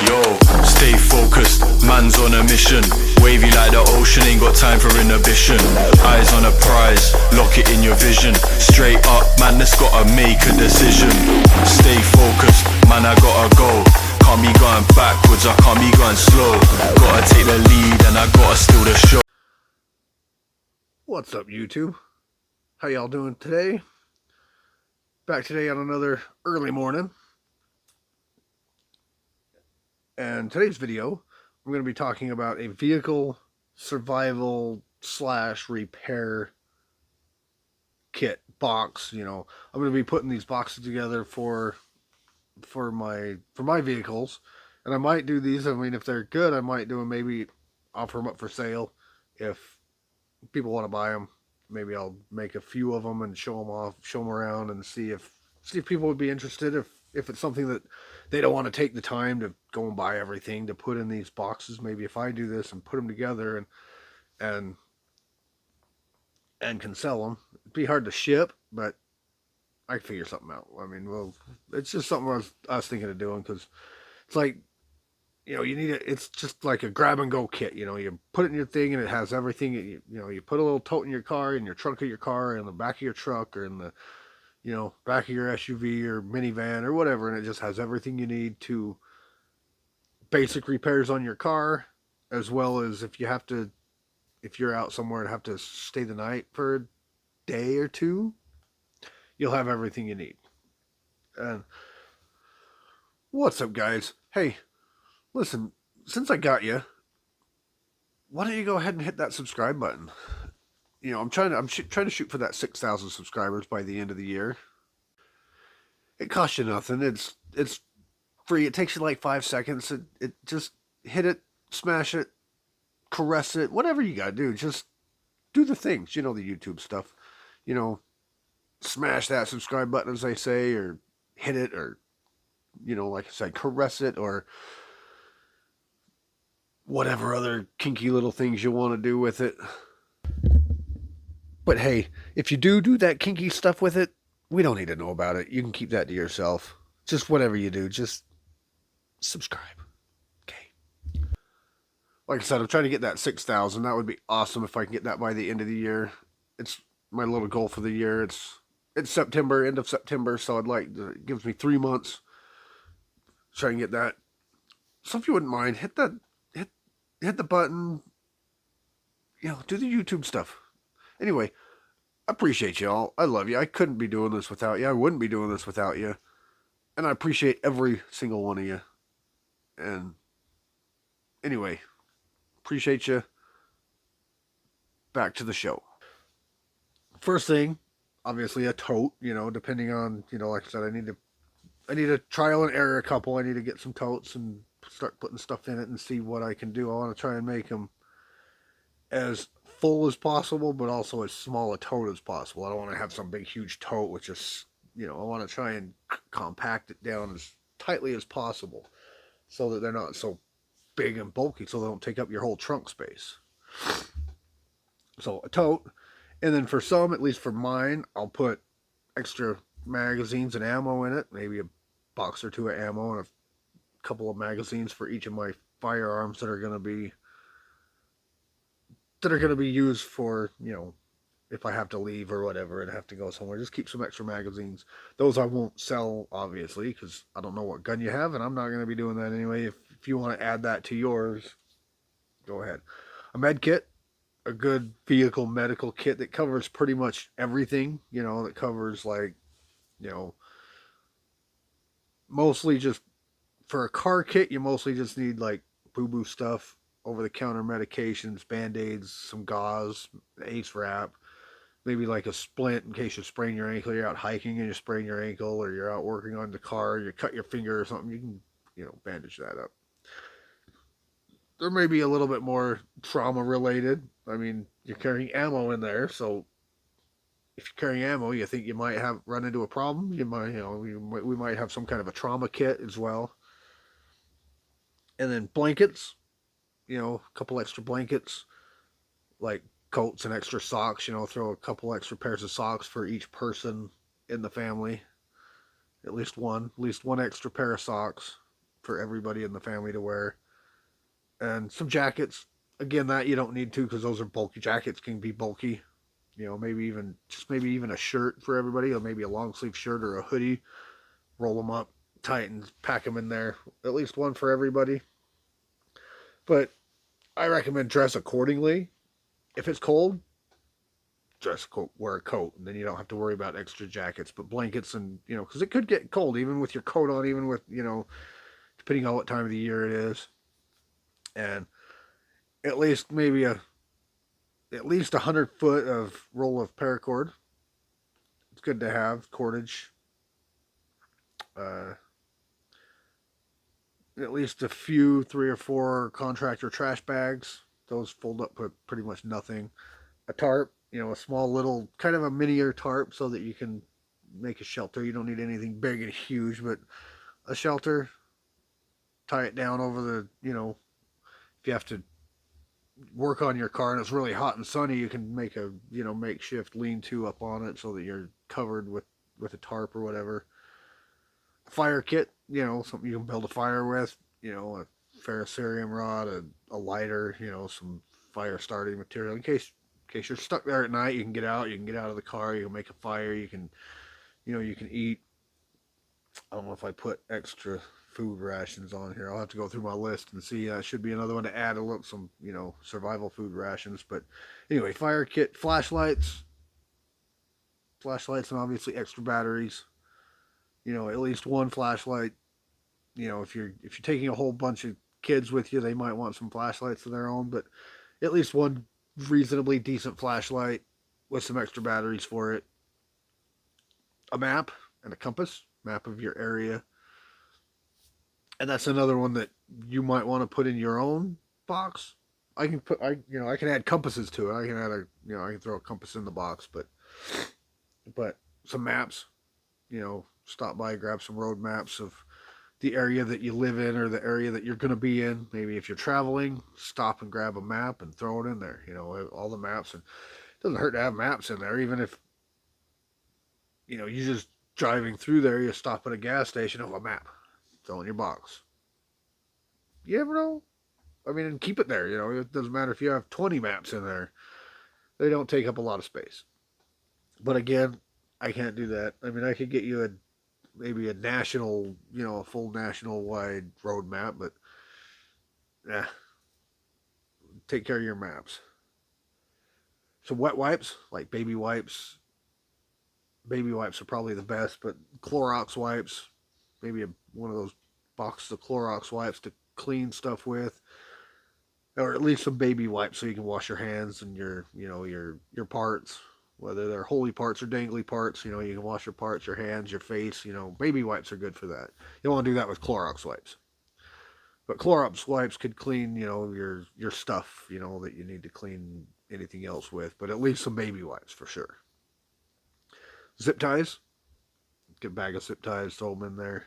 Yo, stay focused, man's on a mission. Wavy like the ocean, ain't got time for inhibition. Eyes on a prize, lock it in your vision. Straight up, man, that's gotta make a decision. Stay focused, man, I gotta go. Can't be going backwards, I can't be going slow. Gotta take the lead and I gotta steal the show. What's up, YouTube? How y'all doing today? Back today on another early morning. And today's video, I'm going to be talking about a vehicle survival / repair kit box. You know, I'm going to be putting these boxes together for my vehicles, and I might do these. I mean, if they're good, I might do them. Maybe offer them up for sale if people want to buy them. Maybe I'll make a few of them and show them off, show them around, and see if people would be interested. If it's something that they don't want to take the time to go and buy everything to put in these boxes, maybe if I do this and put them together and can sell them, it'd be hard to ship, but I can figure something out. I mean, well, it's just something I was thinking of doing, because it's like, you know, it's just like a grab and go kit. You know, you put it in your thing and it has everything. You know, you put a little tote in your car, in your trunk of your car, in the back of your truck, or in the, you know, back of your SUV or minivan or whatever, and it just has everything you need to basic repairs on your car, as well as if you're out somewhere and have to stay the night for a day or two, you'll have everything you need. And what's up, guys? Hey, listen, since I got you, why don't you go ahead and hit that subscribe button? You know, I'm trying to shoot for that 6,000 subscribers by the end of the year. It costs you nothing. It's free. It takes you like 5 seconds. It just hit it, smash it, caress it, whatever you gotta do. Just do the things. You know, the YouTube stuff. You know, smash that subscribe button, as they say, or hit it, or, you know, like I said, caress it, or whatever other kinky little things you want to do with it. But hey, if you do that kinky stuff with it, we don't need to know about it. You can keep that to yourself. Just whatever you do, just subscribe. Okay. Like I said, I'm trying to get that 6,000. That would be awesome if I can get that by the end of the year. It's my little goal for the year. It's September, end of September, so it gives me 3 months to try and get that. So if you wouldn't mind, hit the button. You know, do the YouTube stuff. Anyway, I appreciate you all. I love you. I couldn't be doing this without you. I wouldn't be doing this without you. And I appreciate every single one of you. And anyway, appreciate you. Back to the show. First thing, obviously a tote, you know, depending on, you know, like I said, I need to trial and error a couple. I need to get some totes and start putting stuff in it and see what I can do. I want to try and make them as full as possible, but also as small a tote as possible. I don't want to have some big huge tote which is, you know, I want to try and compact it down as tightly as possible so that they're not so big and bulky, so they don't take up your whole trunk space. So a tote, and then for some, at least for mine, I'll put extra magazines and ammo in it, maybe a box or two of ammo and a couple of magazines for each of my firearms that are going to be used for, you know, if I have to leave or whatever and have to go somewhere. Just keep some extra magazines. Those I won't sell, obviously, because I don't know what gun you have, and I'm not going to be doing that anyway. If you want to add that to yours, go ahead. A med kit, a good vehicle medical kit that covers pretty much everything, you know, that covers, like, you know, mostly just, for a car kit, you mostly just need, like, boo-boo stuff, over-the-counter medications, Band-Aids, some gauze, ace wrap, maybe like a splint in case you sprain your ankle. You're out hiking and you sprain your ankle, or you're out working on the car, you cut your finger or something, you can, you know, bandage that up. There may be a little bit more trauma related. I mean, you're carrying ammo in there, so if you're carrying ammo, you think you might run into a problem. You might, you know, we might have some kind of a trauma kit as well. And then blankets, you know, a couple extra blankets, like coats and extra socks. You know, throw a couple extra pairs of socks for each person in the family. At least one extra pair of socks for everybody in the family to wear. And some jackets. Again, that you don't need to because those are bulky. Jackets can be bulky. You know, maybe even a shirt for everybody, or maybe a long sleeve shirt or a hoodie. Roll them up tight and pack them in there. At least one for everybody. But I recommend dress accordingly. If it's cold, wear a coat, and then you don't have to worry about extra jackets. But blankets and because it could get cold even with your coat on, even with depending on what time of the year it is, and at least maybe at least 100 foot of roll of paracord. It's good to have cordage. Uh, at least a few, 3 or 4 contractor trash bags. Those fold up with pretty much nothing. A tarp, a small little kind of a miniature tarp so that you can make a shelter. You don't need anything big and huge, but a shelter. Tie it down over if you have to work on your car and it's really hot and sunny, you can make a makeshift lean-to up on it so that you're covered with a tarp or whatever. A fire kit, something you can build a fire with, a ferrocerium rod, a lighter, some fire starting material in case you're stuck there at night. You can get out of the car, you can make a fire, you can eat. I don't know if I put extra food rations on here. I'll have to go through my list and see. Should be another one to add some survival food rations. But anyway, fire kit, flashlights, and obviously extra batteries. At least one flashlight. If you're taking a whole bunch of kids with you, they might want some flashlights of their own, but at least one reasonably decent flashlight with some extra batteries for it. A map and a compass, map of your area. And that's another one that you might want to put in your own box. I can add compasses to it. I can throw a compass in the box, but some maps, stop by, grab some road maps of the area that you live in or the area that you're going to be in. Maybe if you're traveling, stop and grab a map and throw it in there. All the maps, and it doesn't hurt to have maps in there, even if you're just driving through there. You stop at a gas station, a map. Throw in your box. You never know. I mean, and keep it there. It doesn't matter if you have 20 maps in there. They don't take up a lot of space. But again, I can't do that. I mean, I could get you maybe a national, a full national wide road map, but take care of your maps. Some wet wipes, like baby wipes. Baby wipes are probably the best, but Clorox wipes, maybe one of those boxes of Clorox wipes to clean stuff with, or at least some baby wipes so you can wash your hands and your parts, whether they're holy parts or dangly parts. You can wash your parts, your hands, your face. Baby wipes are good for that. You don't want to do that with Clorox wipes, but Clorox wipes could clean your stuff that you need to clean anything else with. But at least some baby wipes for sure. Zip ties. Get a bag of zip ties, throw them in there.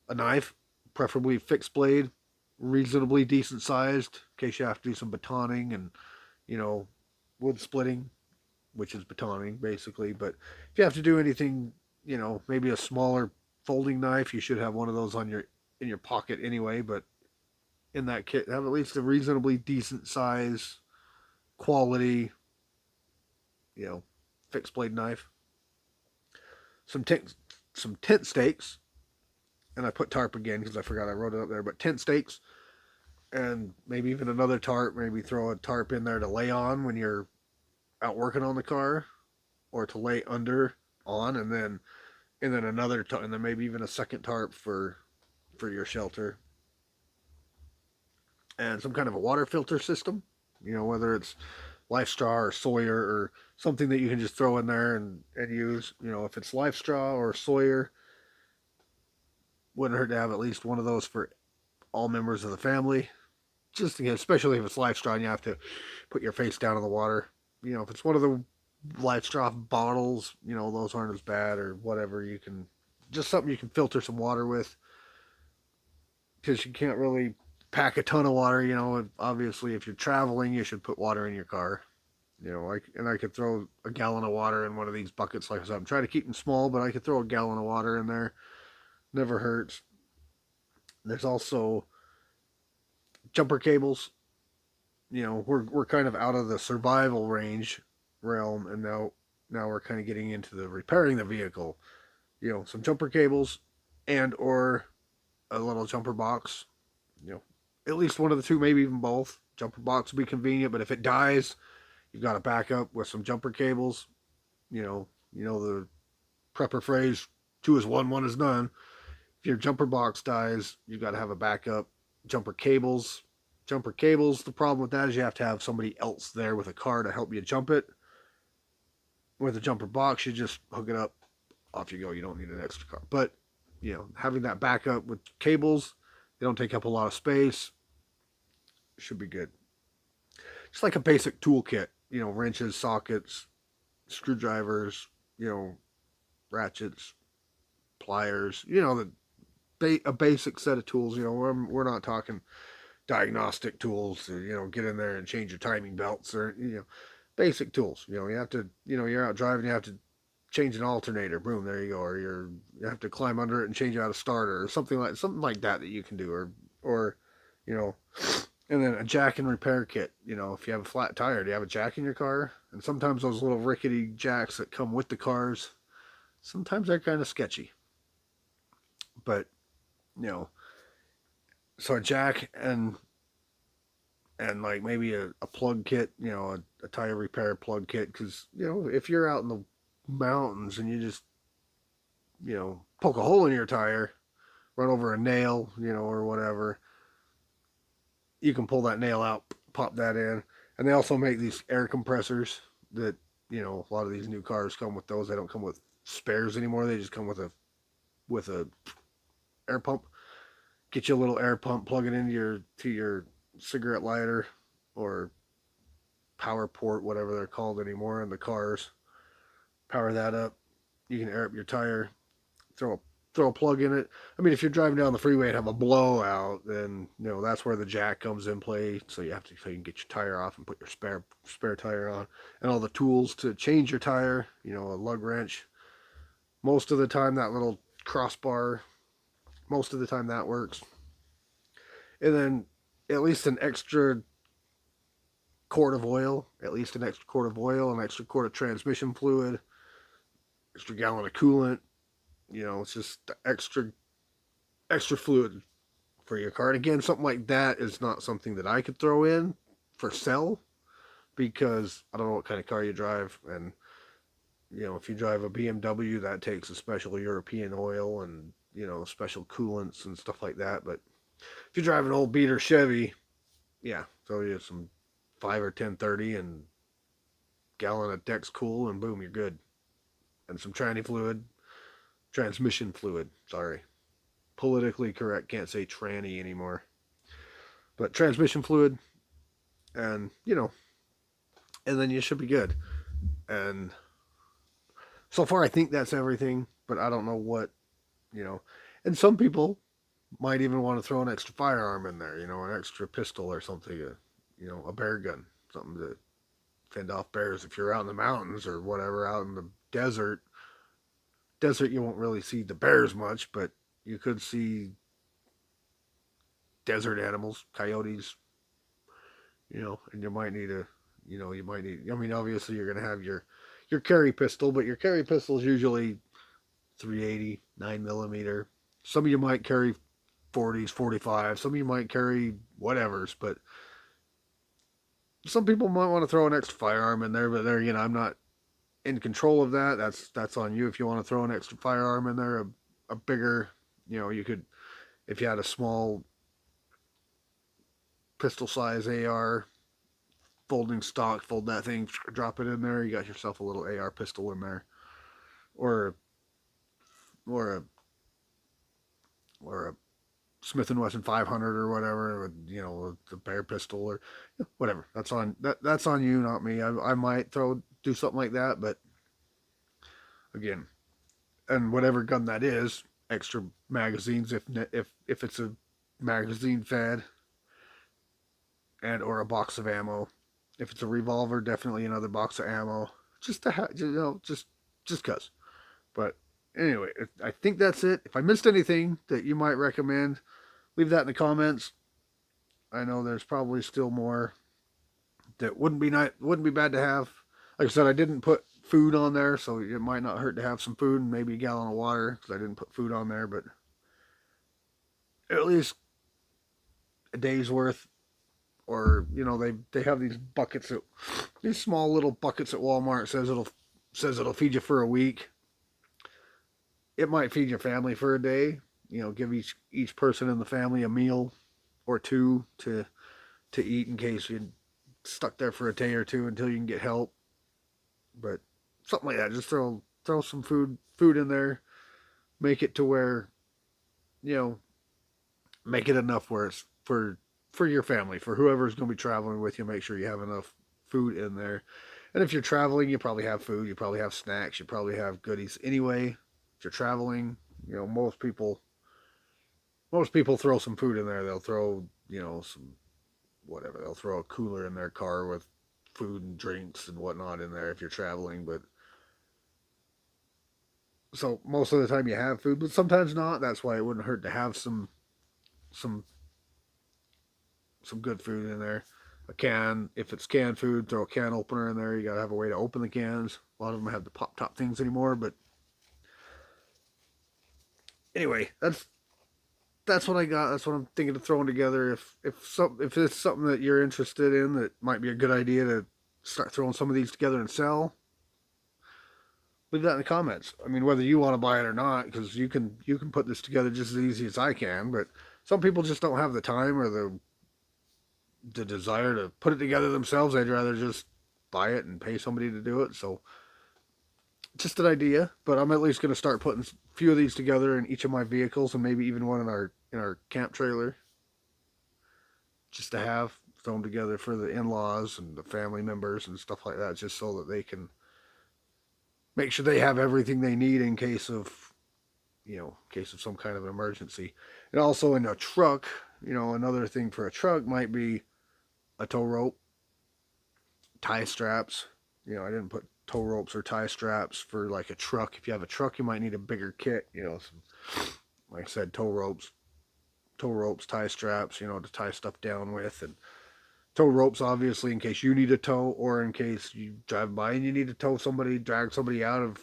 A knife, preferably fixed blade, reasonably decent sized, in case you have to do some batoning and, wood splitting, which is batoning basically. But if you have to do anything, maybe a smaller folding knife, you should have one of those in your pocket anyway. But in that kit, have at least a reasonably decent size, quality, fixed blade knife. Some tent stakes, and I put tarp again because I forgot I wrote it up there, but tent stakes, and maybe even another tarp. Maybe throw a tarp in there to lay on when you're out working on the car, or to lay under on, and then another tarp, and then maybe even a second tarp for your shelter, and some kind of a water filter system. Whether it's LifeStraw or Sawyer or something that you can just throw in there and use. If it's LifeStraw or Sawyer, wouldn't hurt to have at least one of those for all members of the family. Just again, especially if it's LifeStraw and you have to put your face down in the water. If it's one of the LifeStraw bottles, those aren't as bad, or whatever. Just something you can filter some water with, because you can't really pack a ton of water. Obviously if you're traveling, you should put water in your car. I could throw a gallon of water in one of these buckets. Like I said, I'm trying to keep them small, but I could throw a gallon of water in there. Never hurts. There's also jumper cables. You know, we're kind of out of the survival range realm, and now we're kind of getting into the repairing the vehicle. You know, some jumper cables and or a little jumper box. You know, at least one of the two, maybe even both. Jumper box would be convenient, but if it dies, you've got a backup with some jumper cables. You know the prepper phrase: two is one, one is none. If your jumper box dies, you've got to have a backup. Jumper cables. Jumper cables, the problem with that is you have to have somebody else there with a car to help you jump it. With a jumper box, you just hook it up, off you go. You don't need an extra car. But, having that backup with cables, they don't take up a lot of space. Should be good. Just like a basic toolkit, wrenches, sockets, screwdrivers, ratchets, pliers, a basic set of tools. We're not talking diagnostic tools to, get in there and change your timing belts or, basic tools. You have to, you're out driving, you have to change an alternator. Boom, there you go. Or you have to climb under it and change out a starter or something like that you can do. Or, you know, and then a jack and repair kit. If you have a flat tire, do you have a jack in your car? And sometimes those little rickety jacks that come with the cars, sometimes they're kind of sketchy. But, you know, so a jack and like maybe a plug kit, a tire repair plug kit, because if you're out in the mountains and you just poke a hole in your tire, run over a nail, or whatever, you can pull that nail out, pop that in. And they also make these air compressors that a lot of these new cars come with those. They don't come with spares anymore. They just come with a air pump. Get you a little air pump, plug it into your cigarette lighter or power port, whatever they're called anymore in the cars. Power that up. You can air up your tire. Throw a plug in it. I mean, if you're driving down the freeway and have a blowout, then that's where the jack comes in play. So you can get your tire off and put your spare tire on, and all the tools to change your tire. A lug wrench. Most of the time, that little crossbar. Most of the time, that works. And then at least an extra quart of oil, an extra quart of transmission fluid, extra gallon of coolant. It's just extra fluid for your car. And again, something like that is not something that I could throw in for sale, because I don't know what kind of car you drive. And, if you drive a BMW, that takes a special European oil and, special coolants and stuff like that. But if you drive an old beater Chevy, yeah, throw you some 5 or 1030 and gallon of Dex Cool, and boom, you're good. And some transmission fluid, sorry. Politically correct, can't say tranny anymore. But transmission fluid, and, and then you should be good. And so far, I think that's everything, but I don't know what, and some people might even want to throw an extra firearm in there, an extra pistol or something, a bear gun, something to fend off bears if you're out in the mountains or whatever, out in the desert. You won't really see the bears much, but you could see desert animals, coyotes, and you might need I mean, obviously you're going to have your carry pistol, but your carry pistol is usually 380, 9mm. Some of you might carry 40s, 45. Some of you might carry whatevers, but some people might want to throw an extra firearm in there. But there, I'm not in control of that. That's on you. If you want to throw an extra firearm in there, a bigger, you could, if you had a small pistol size AR, folding stock, fold that thing, drop it in there. You got yourself a little AR pistol in there, or a Smith & Wesson 500 or whatever, the bear pistol or whatever. That's on you, not me. I might do something like that, but again, and whatever gun that is, extra magazines if it's a magazine fed, and or a box of ammo. If it's a revolver, definitely another box of ammo, just to have, just cause. But anyway, I think that's it. If I missed anything that you might recommend, Leave that in the comments. I know there's probably still more that wouldn't be bad to have. Like I said, I didn't put food on there, so it might not hurt to have some food and maybe a gallon of water because I didn't put food on there, but at least a day's worth. Or they have these buckets these small little buckets at Walmart. Says it'll feed you for a week. It might feed your family for a day. Give each person in the family a meal or two to eat in case you're stuck there for a day or two until you can get help. But something like that. Just throw some food in there. Make it to where, make it enough where it's for your family, for whoever's going to be traveling with you. Make sure you have enough food in there. And if you're traveling, you probably have food, you probably have snacks, you probably have goodies anyway. If you're traveling, most people throw some food in there. They'll throw, some whatever. They'll throw a cooler in their car with food and drinks and whatnot in there if you're traveling. But so most of the time you have food, but sometimes not. That's why it wouldn't hurt to have some good food in there. A can, if it's canned food, throw a can opener in there. You gotta have a way to open the cans. A lot of them have the pop top things anymore, but anyway, that's what I got. That's what I'm thinking of throwing together. If it's something that you're interested in, that might be a good idea to start throwing some of these together and sell, leave that in the comments. I mean, whether you want to buy it or not, because you can put this together just as easy as I can, but some people just don't have the time or the desire to put it together themselves. They'd rather just buy it and pay somebody to do it. So just an idea, but I'm at least going to start putting a few of these together in each of my vehicles and maybe even one in our camp trailer, just to have thrown together for the in-laws and the family members and stuff like that, just so that they can make sure they have everything they need in case of some kind of an emergency. And also in a truck, another thing for a truck might be a tow rope, tie straps. I didn't put tow ropes or tie straps for like a truck. If you have a truck, you might need a bigger kit, like I said, tow ropes, tie straps, to tie stuff down with, and tow ropes obviously in case you need a tow or in case you drive by and you need to tow somebody, drag somebody out of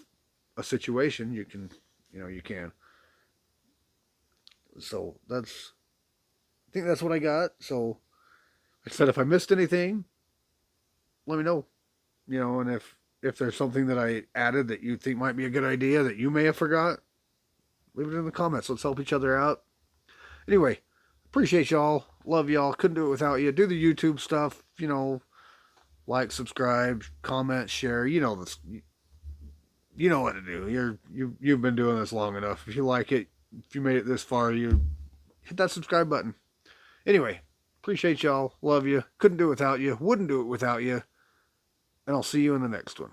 a situation. You can. So I think that's what I got. So like I said, if I missed anything, let me know. And if there's something that I added that you think might be a good idea that you may have forgot, leave it in the comments. Let's help each other out. Anyway, appreciate y'all. Love y'all. Couldn't do it without you. Do the YouTube stuff. Like, subscribe, comment, share. This. You know what to do. You've been doing this long enough. If you like it, if you made it this far, you hit that subscribe button. Anyway, appreciate y'all. Love you. Couldn't do it without you. Wouldn't do it without you. And I'll see you in the next one.